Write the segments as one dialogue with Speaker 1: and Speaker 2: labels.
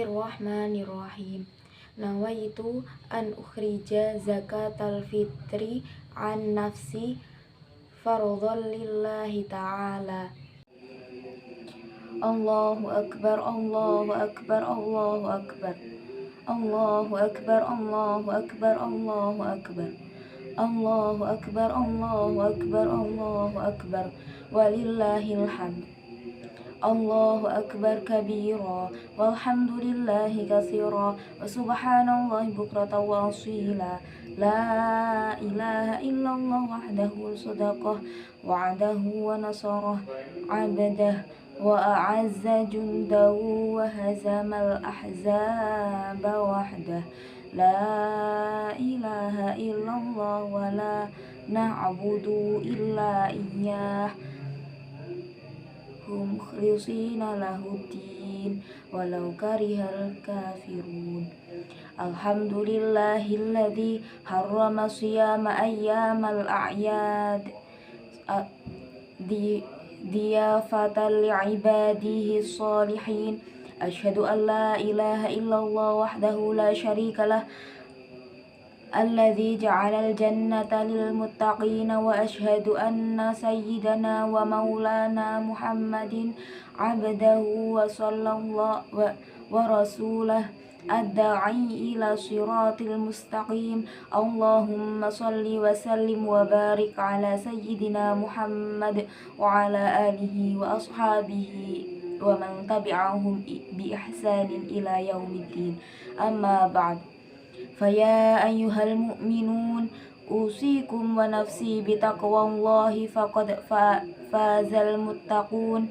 Speaker 1: Bismillahirrahmanirrahim. Nawaitu an ukhrija zakatal fitri an nafsi fardhan lillahi ta'ala. Allahu akbar, Allahu akbar, Allahu akbar. Allahu akbar, Allahu akbar, Allahu akbar. Allahu akbar, Allahu akbar, Allahu akbar. Walillahil hamd. Allahu akbar kabira walhamdulillahi katsira wa subhanallahi bukratan wa asila. La ilaha illallah wahdahu sadaqah wa'adahu wa nasarah abdah wa a'azza jundahu wa hazamal ahzaba wahdah. La ilaha illallah wa la na'budu illa iyyah mukhlisina lahuddin walau karihal kafirun. Alhamdulillahilladzi harrama siyama ayyamal a'yad diyafatan li'ibadihi sholihin. Asyhadu an la ilaha illallah wahdahu la syarikalah alladzi ja'alal jannata lil muttaqina wa asyhadu anna sayyidana wa maulana Muhammadin abdahu wa sallallahu wa rasulah ad-da'i ila siratil mustaqim. Allahumma salli wa sallim wa barik ala sayyidina Muhammad wa ala alihi wa ashabihi wa man tabi'ahum bi ihsanin ila yaumiddin. Amma ba'd. Faya ayyuhal mu'minun usikum wa nafsi bitaqwallahi faqad fazal muttaqun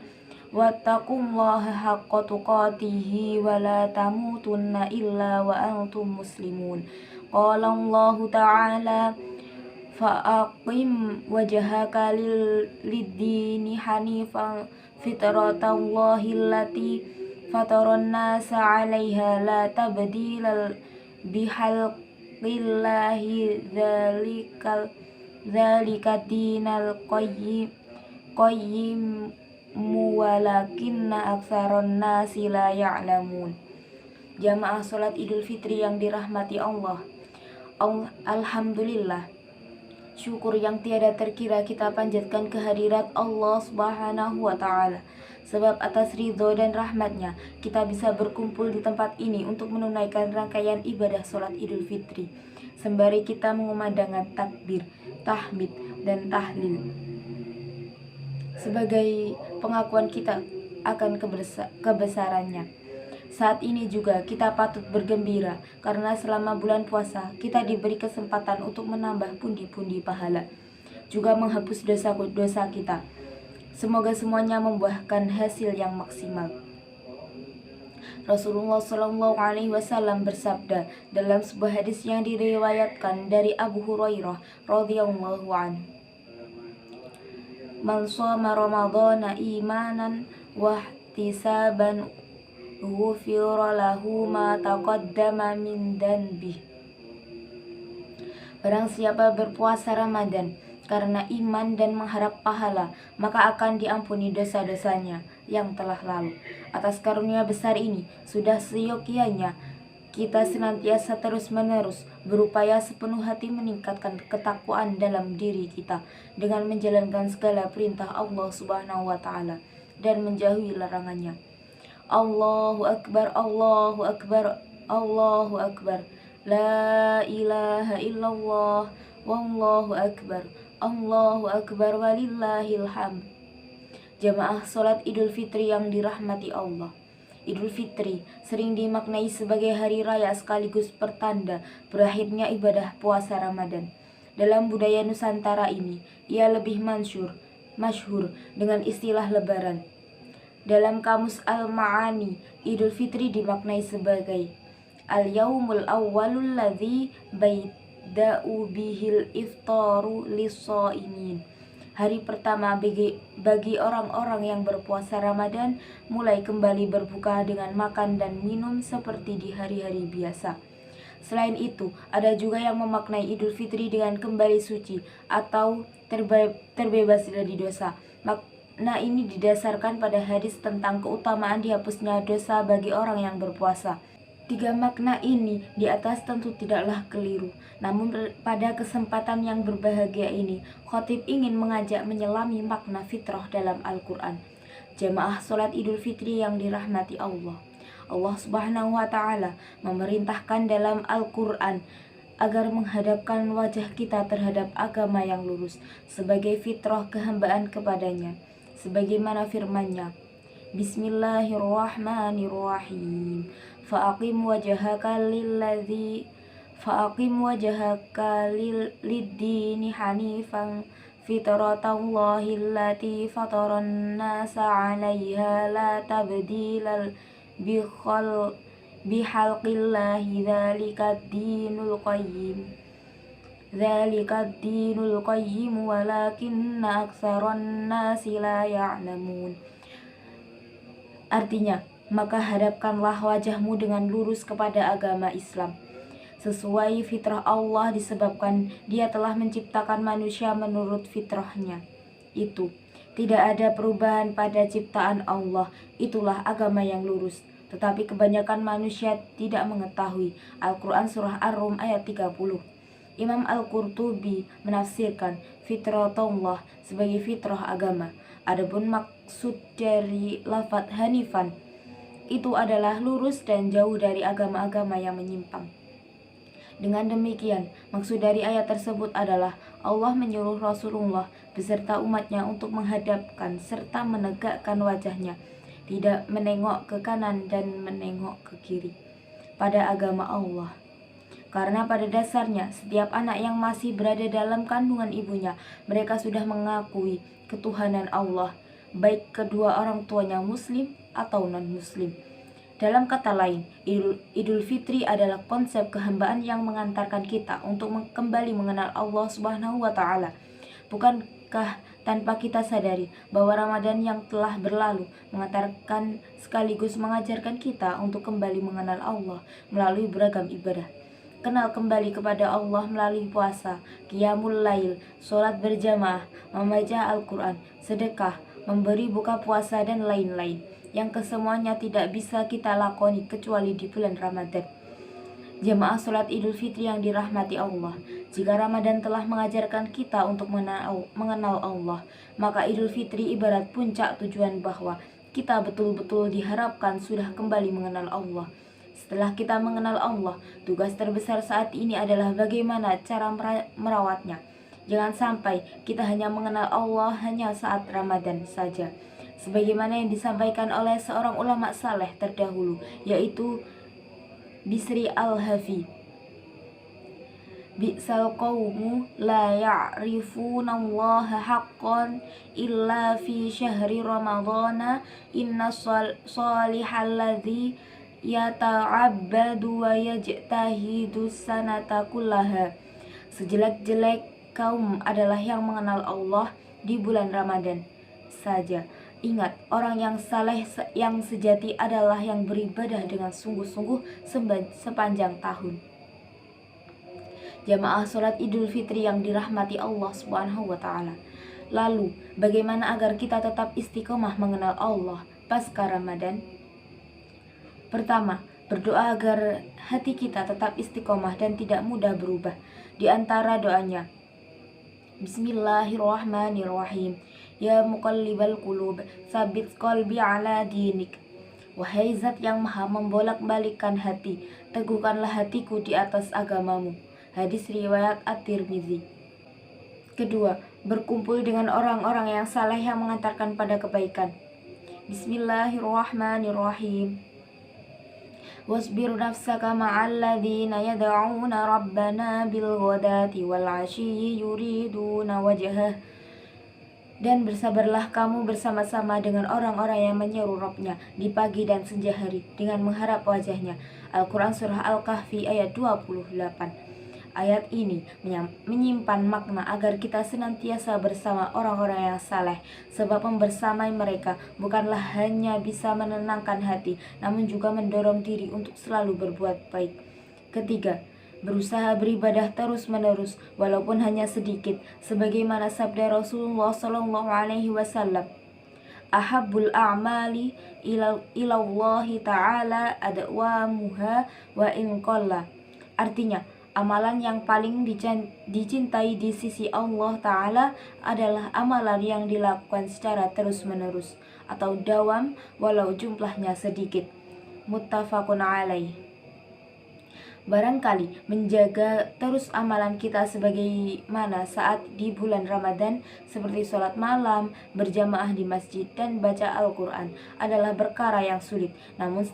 Speaker 1: wattaqullaha haqqa tuqatihi wa la tamutunna illa wa antum muslimun. Qala Allahu ta'ala fa'aqim wajhaka lid-dini hanifan fitratallahi allati fataran nasa 'alaiha la tabdila bihalqillahi dzalika dinal qayyim walakinna aktsaron nasi la ya'lamun. Jamaah salat Idul Fitri yang dirahmati Allah. Alhamdulillah, syukur yang tiada terkira kita panjatkan kehadirat Allah Subhanahu wa ta'ala. Sebab atas ridho dan rahmatnya kita bisa berkumpul di tempat ini untuk menunaikan rangkaian ibadah sholat Idul Fitri sembari kita mengumandangkan takbir, tahmid, dan tahlil sebagai pengakuan kita akan kebesarannya. Saat ini juga kita patut bergembira karena selama bulan puasa kita diberi kesempatan untuk menambah pundi-pundi pahala, juga menghapus dosa-dosa kita. Semoga semuanya membuahkan hasil yang maksimal. Rasulullah Shallallahu Alaihi Wasallam bersabda dalam sebuah hadis yang diriwayatkan dari Abu Hurairah radhiyallahu anhu, "Man shoma Ramadhana imanan wa ihtisaban ghufira lahu ma taqaddama min dhanbi." Barang siapa berpuasa Ramadan karena iman dan mengharap pahala, maka akan diampuni dosa-dosanya yang telah lalu. Atas karunia besar ini, sudah seyogyanya kita senantiasa terus-menerus berupaya sepenuh hati meningkatkan ketakwaan dalam diri kita dengan menjalankan segala perintah Allah Subhanahu wa ta'ala dan menjauhi larangannya. Allahu akbar, Allahu akbar, Allahu akbar. La ilaha illallah, wallahu akbar. Allahu akbar walillahil hamd. Jamaah salat Idul Fitri yang dirahmati Allah. Idul Fitri sering dimaknai sebagai hari raya sekaligus pertanda berakhirnya ibadah puasa Ramadan. Dalam budaya Nusantara ini, ia lebih masyhur dengan istilah lebaran. Dalam kamus Al-Ma'ani, Idul Fitri dimaknai sebagai al-yaumul awwalul ladzi da'u bihil iftaru lis-shaimin. Hari pertama bagi orang-orang yang berpuasa Ramadan mulai kembali berbuka dengan makan dan minum seperti di hari-hari biasa. Selain itu, ada juga yang memaknai Idul Fitri dengan kembali suci atau terbebas dari dosa. makna ini didasarkan pada hadis tentang keutamaan dihapusnya dosa bagi orang yang berpuasa. Tiga makna ini di atas tentu tidaklah keliru. Namun pada kesempatan yang berbahagia ini, khotib ingin mengajak menyelami makna fitrah dalam Al-Quran. Jamaah sholat Idul Fitri yang dirahmati Allah. Allah Subhanahu wa Ta'ala memerintahkan dalam Al-Quran agar menghadapkan wajah kita terhadap agama yang lurus sebagai fitrah kehambaan kepadanya, sebagaimana firman-Nya, Bismillahirrahmanirrahim. Fa'aqim wajhaka lid-dini hanifan fitratallahi allati fataran nasa 'alaiha la tabdila bihalqillahi dzalikad dinul qayyim walakinna aktsaran nasi la ya'lamun. Artinya, maka hadapkanlah wajahmu dengan lurus kepada agama Islam sesuai fitrah Allah, disebabkan Dia telah menciptakan manusia menurut fitrahnya. Itu tidak ada perubahan pada ciptaan Allah. Itulah agama yang lurus. Tetapi kebanyakan manusia tidak mengetahui. Al-Quran Surah Ar-Rum ayat 30. Imam Al-Qurtubi menafsirkan fitratullah sebagai fitrah agama. Adapun maksud dari lafadz hanifan itu adalah lurus dan jauh dari agama-agama yang menyimpang. Dengan demikian, maksud dari ayat tersebut adalah Allah menyuruh Rasulullah beserta umatnya untuk menghadapkan serta menegakkan wajahnya, tidak menengok ke kanan dan menengok ke kiri, pada agama Allah. Karena pada dasarnya, setiap anak yang masih berada dalam kandungan ibunya, mereka sudah mengakui ketuhanan Allah, baik kedua orang tuanya muslim atau non-muslim. Dalam kata lain, Idul Fitri adalah konsep kehambaan yang mengantarkan kita untuk kembali mengenal Allah Subhanahu wa Ta'ala. Bukankah tanpa kita sadari bahwa Ramadan yang telah berlalu mengantarkan sekaligus mengajarkan kita untuk kembali mengenal Allah melalui beragam ibadah? Kenal kembali kepada Allah melalui puasa, qiyamul lail, sholat berjamaah, membaca Al-Quran, sedekah, memberi buka puasa, dan lain-lain, yang kesemuanya tidak bisa kita lakoni kecuali di bulan Ramadan. Jamaah sholat Idul Fitri yang dirahmati Allah, jika Ramadan telah mengajarkan kita untuk mengenal Allah, maka Idul Fitri ibarat puncak tujuan bahwa kita betul-betul diharapkan sudah kembali mengenal Allah. Setelah kita mengenal Allah, tugas terbesar saat ini adalah bagaimana cara merawatnya. Jangan sampai kita hanya mengenal Allah hanya saat Ramadan saja. Sebagaimana yang disampaikan oleh seorang ulama saleh terdahulu, yaitu Bisri Al-Hafi. Bi'sal qawmu la ya'rifunallaha haqqan illa fi syahri ramadhana inna salihalladzi yata'abbadu wa yajtahidu sanata kullaha. Sejelek-jelek kaum adalah yang mengenal Allah di bulan Ramadan saja. Ingat, orang yang saleh yang sejati adalah yang beribadah dengan sungguh-sungguh sepanjang tahun. Jamaah sholat Idul Fitri yang dirahmati Allah Subhanahu wa Ta'ala. Lalu, bagaimana agar kita tetap istiqomah mengenal Allah pasca Ramadan? Pertama, berdoa agar hati kita tetap istiqomah dan tidak mudah berubah. Di antara doanya, Bismillahirrahmanirrahim. Ya muqallibal qulub, sabit qalbi ala dinik. Wahai zat yang maha membolak-balikkan hati, teguhkanlah hatiku di atas agamamu. Hadis riwayat At-Tirmizi. Kedua, berkumpul dengan orang-orang yang saleh yang mengantarkan pada kebaikan. Bismillahirrahmanirrahim. Wasbir nafsaka ma'al ladzina yad'una rabbana bil ghadati wal 'ashyi yuriduna wajhah. Dan bersabarlah kamu bersama-sama dengan orang-orang yang menyeru Rabb-nya di pagi dan senja hari dengan mengharap wajahnya. Al-Quran Surah Al-Kahfi ayat 28. Ayat ini menyimpan makna agar kita senantiasa bersama orang-orang yang saleh, sebab membersamai mereka bukanlah hanya bisa menenangkan hati, namun juga mendorong diri untuk selalu berbuat baik. Ketiga, berusaha beribadah terus-menerus walaupun hanya sedikit, sebagaimana sabda Rasulullah SAW, ahabbul a'mali ilallahi ta'ala adwamuha wa in qalla. Artinya, amalan yang paling dicintai di sisi Allah Ta'ala adalah amalan yang dilakukan secara terus-menerus atau dawam walau jumlahnya sedikit. Muttafaqun alaih. Barangkali menjaga terus amalan kita sebagaimana saat di bulan Ramadan seperti sholat malam, berjamaah di masjid, dan baca Al-Quran adalah perkara yang sulit. Namun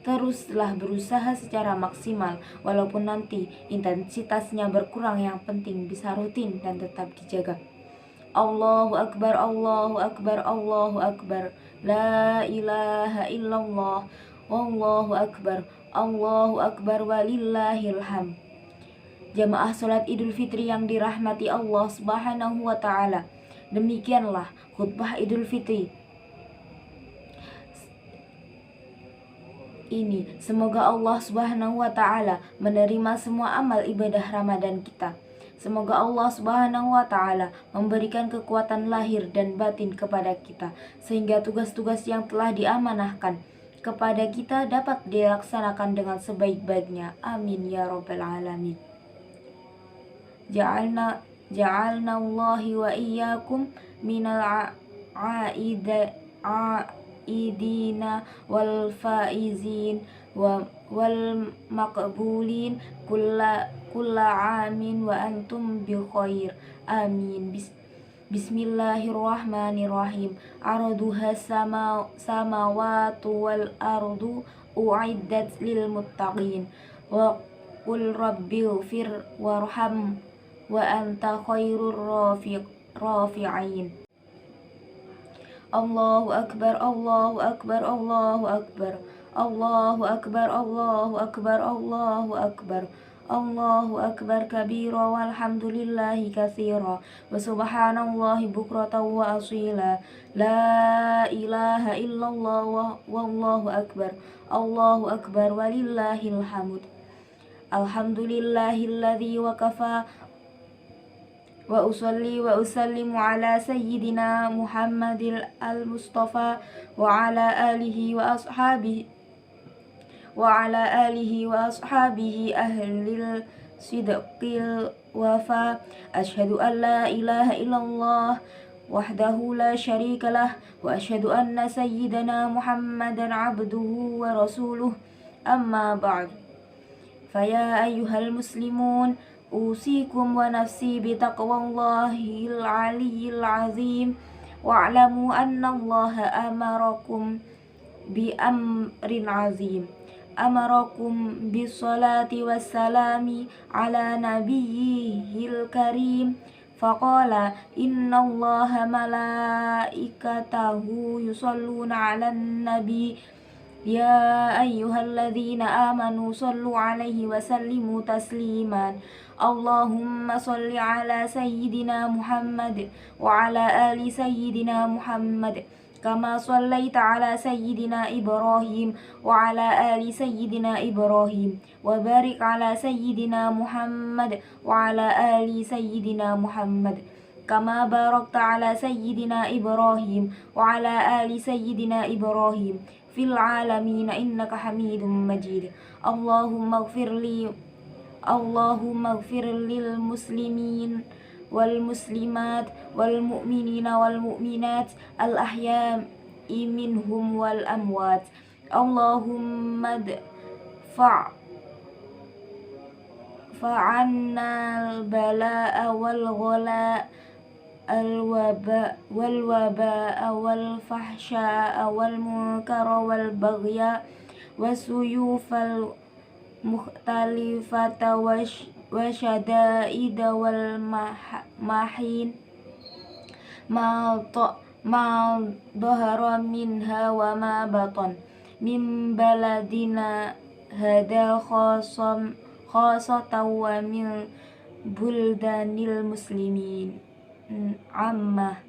Speaker 1: teruslah berusaha secara maksimal walaupun nanti intensitasnya berkurang, yang penting bisa rutin dan tetap dijaga. Allahu Akbar, Allahu Akbar, Allahu Akbar, La ilaha illallah, Wallahu Akbar, Allahu Akbar, walillahil hamd. Jamaah sholat Idul Fitri yang dirahmati Allah Subhanahu wa Ta'ala, demikianlah khutbah Idul Fitri ini. Semoga Allah Subhanahu wa Ta'ala menerima semua amal ibadah Ramadan kita. Semoga Allah Subhanahu wa Ta'ala memberikan kekuatan lahir dan batin kepada kita, sehingga tugas-tugas yang telah diamanahkan kepada kita dapat dilaksanakan dengan sebaik-baiknya. Amin ya rabbal alamin. Ja'alna Allahi wa iyyakum minal idina wal faizin wal maqbulin kulla amin wa antum bi khair. Amin. Bismillahirrahmanirrahim. Araduha samawatu wal ardu uiddat lil muttaqin wa qul rabbighfir warham wa anta khairur rafi'in. Allahu Akbar, Allahu Akbar, Allahu Akbar, Allahu Akbar, Allahu Akbar, Allahu Akbar, Allahu Akbar kabira walhamdulillahi katsira wa subhanallahi bukratan wa asila. La ilaha illallah wallahu akbar, Allahu akbar walillahil hamd. Alhamdulillahilladzi wa kafa wa usalli wa usallimu ala sayyidina Muhammadil al-Mustafa wa ala alihi wa ashabihi ahlil sidqil wafa. Asyhadu an la ilaha illallah wahdahu la syarika lah wa asyhadu anna sayyidana Muhammadan abduhu wa rasuluh. Amma ba'd. Faya ayyuhal muslimun, usikum wa nafsi bitaqwallahil aliyyil azim, wa'lamu anna allaha amarakum bi amrin azim. Amarakum bis salati wassalami ala nabiyyihil karim. Faqala inna allaha malaikatahu yusalluna ala nabi. Ya ayyuhalladzina amanu sallu alaihi wa sallimu tasliman. Allahumma salli ala sayyidina Muhammad wa ala ali sayyidina Muhammad kama sallaita ala sayyidina Ibrahim wa ala ali sayyidina Ibrahim wa barik ala sayyidina Muhammad wa ala ali sayyidina Muhammad kama barakta ala sayyidina Ibrahim wa ala ali sayyidina Ibrahim fil alamin innaka hamidum majid. Allahumma ighfir lil muslimin wal muslimat wal mu'minina wal mu'minat al ahya'i minhum wal amwat. Allahumma fa'anna al bala'a wal ghala al-waba wal fahsya wal munkara wal baghya wasuyufal mukhtalifata wa syada'ida wal mahin ma dhahara minha wa ma batan min baladina hada khasatan wa min buldanil muslimin amma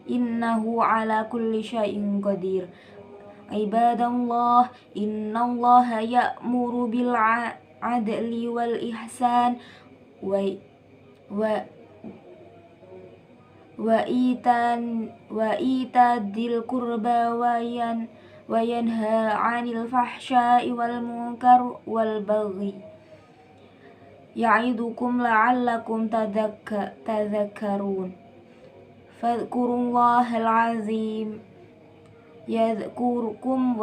Speaker 1: innahu ala kulli syai'in qadir. Ibadallah, innallaha ya'muru bil adli wal ihsan wa وإيتاء ذي القربى وينهى عن الفحشاء والمنكر والبغي يعظكم لعلكم تذكرون فاذكروا الله العظيم يذكركم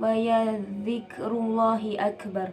Speaker 1: ولذكر الله أكبر.